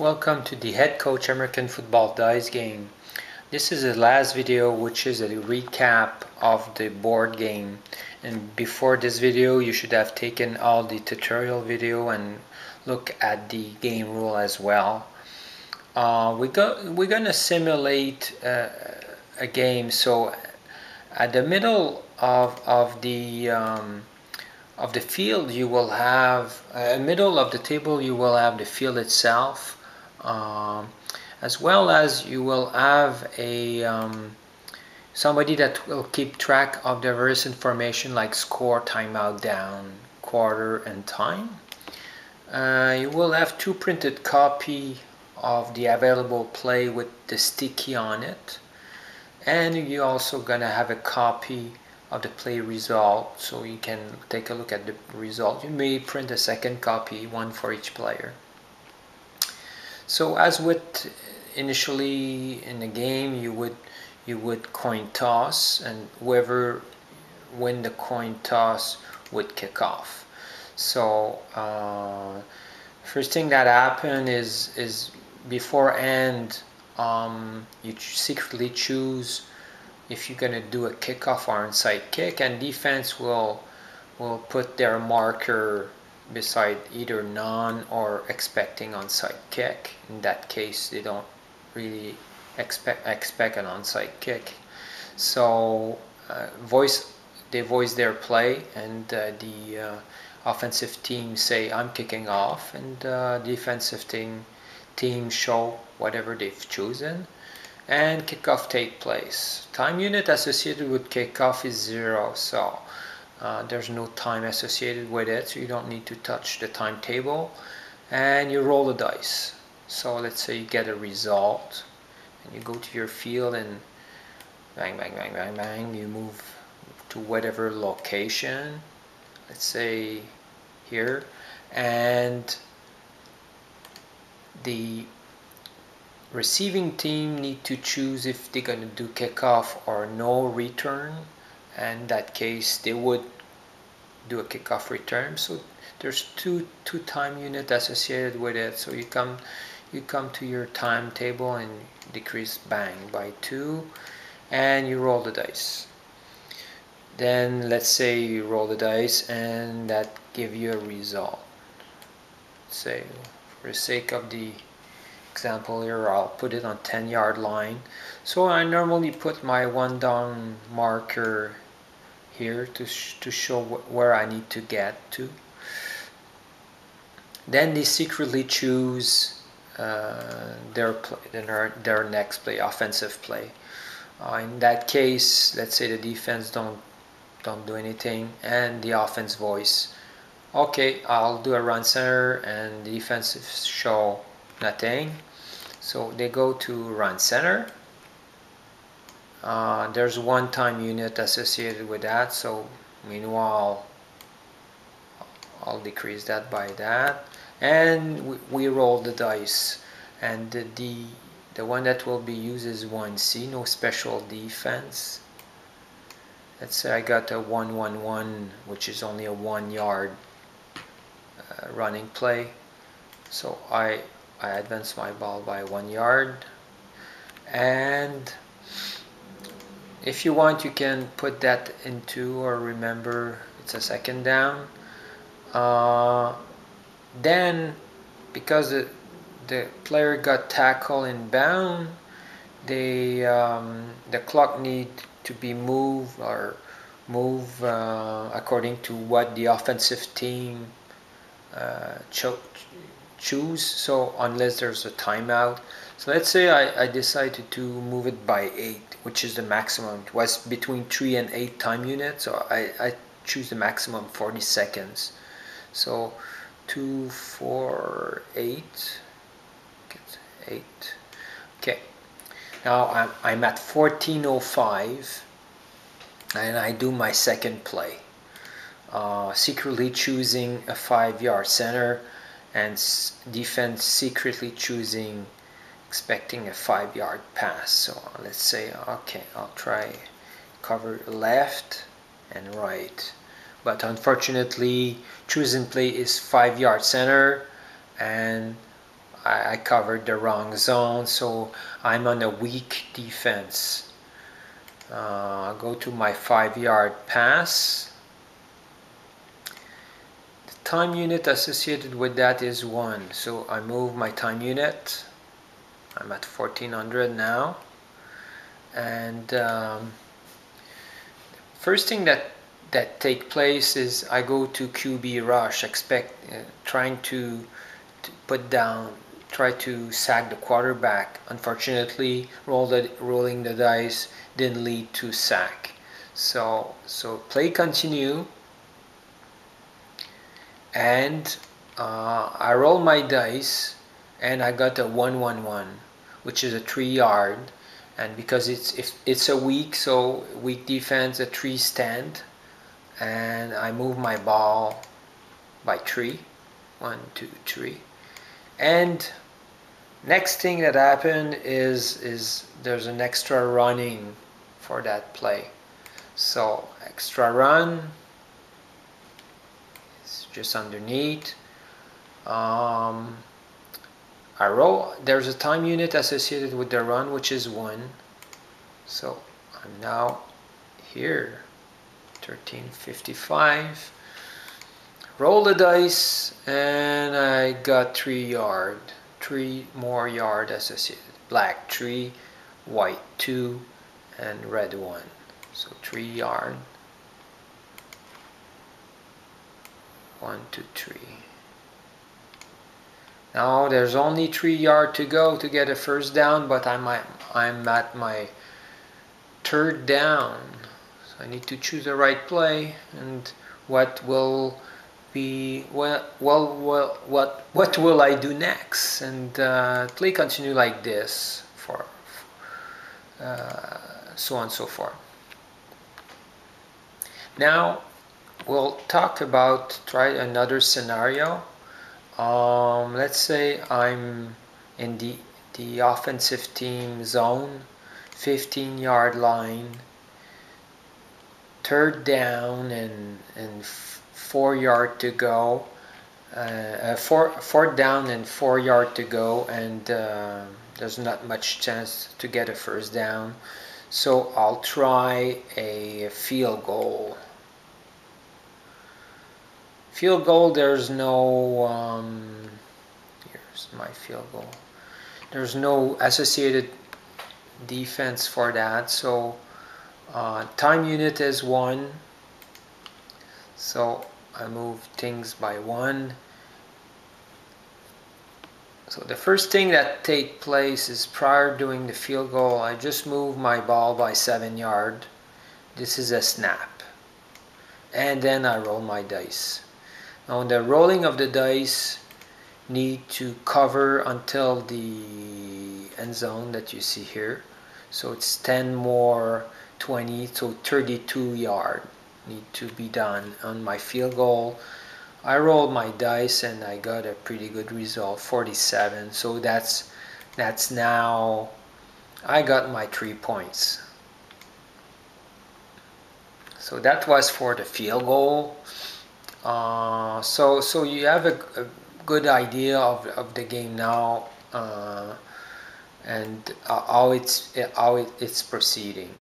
Welcome to the Head Coach American Football Dice game. This is the last video, which is a recap of the board game. And before this video, you should have taken all the tutorial video and look at the game rule as well. We're going to simulate a game. So at the middle of the field, you will have middle of the table, you will have the field itself, as well as you will have a somebody that will keep track of the various information like score, timeout, down, quarter, and time. You will have two printed copy of the available play with the sticky on it, and you're also gonna have a copy of the play result, so you can take a look at the result. You may print a second copy, one for each player. So as with initially in the game, you would coin toss, and whoever win the coin toss would kick off. So first thing that happened is beforehand you secretly choose if you're going to do a kickoff or onside kick, and defense will put their marker beside either non or expecting onside kick. In that case, they don't really expect an onside kick. So they voice their play, and the offensive team say I'm kicking off, and defensive team show whatever they've chosen, and kickoff take place. Time unit associated with kickoff is 0, so there's no time associated with it, so you don't need to touch the timetable, and you roll the dice. So let's say you get a result, and you go to your field, and bang, bang, bang, bang, bang, you move to whatever location, let's say here, and the receiving team need to choose if they're going to do kickoff or no return, and in that case they would do a kickoff return. So there's two time unit associated with it, so you come to your timetable and decrease bang by 2, and you roll the dice. Then let's say you roll the dice and that give you a result. Say for the sake of the example here, I'll put it on 10-yard line. So I normally put my 1 down marker here to show where I need to get to. Then they secretly choose their next play, offensive play. In that case, let's say the defense don't do anything, and the offense voice, okay, I'll do a run center, and the defensive show nothing. So they go to run center. There's 1 time unit associated with that, so meanwhile I'll decrease that by that, and we roll the dice, and the one that will be used is 1C, no special defense. Let's say I got a 1-1-1, which is only a 1-yard running play, so I advance my ball by 1 yard, and if you want, you can put that into, or remember it's a second down. Then because the player got tackle in bound, the clock need to be moved, or move according to what the offensive team choose. So unless there's a timeout, so let's say I decided to move it by 8, which is the maximum. It was between 3 and 8 time units, so I choose the maximum 40 seconds. So 2, 4, 8, 8. Okay, now I'm at 14:05, and I do my second play, secretly choosing a 5-yard center, and defense secretly choosing, expecting a 5-yard pass. So let's say, okay, I'll try cover left and right, but unfortunately chosen play is 5-yard center, and I covered the wrong zone, so I'm on a weak defense. I'll go to my 5-yard pass. The time unit associated with that is 1, so I move my time unit. I'm at 1400 now, and first thing that take place is I go to QB rush, trying to put down, try to sack the quarterback. Unfortunately, rolling the dice didn't lead to sack. So play continue, and I roll my dice, and I got a 1-1-1, which is a 3-yard. And because it's a weak defense, a 3 stand, and I move my ball by 3. 1, 2, 3. And next thing that happened is there's an extra running for that play. So extra run is just underneath. I roll. There's a time unit associated with the run, which is 1. So I'm now here, 1355. Roll the dice, and I got 3 more yard associated. Black 3, white 2, and red 1. So 3 yard. 1, 2, 3. Now there's only 3 yards to go to get a first down, but I'm at my 3rd down. So I need to choose the right play, and what will be what will I do next? And play continue like this for so on and so forth. Now we'll try another scenario. Let's say I'm in the offensive team zone, 15-yard line, 3rd down and 4 yard to go, 4th down and 4 yard to go, and there's not much chance to get a first down, so I'll try a field goal. Field goal, there's no here's my field goal. There's no associated defense for that, so time unit is 1, so I move things by 1. So the first thing that takes place is, prior doing the field goal, I just move my ball by 7 yards. This is a snap, and then I roll my dice. Now the rolling of the dice need to cover until the end zone that you see here. So it's 10 more 20, so 32 yards need to be done on my field goal. I rolled my dice and I got a pretty good result, 47. So that's now I got my 3 points. So that was for the field goal. So you have a good idea of the game now, and how it's proceeding.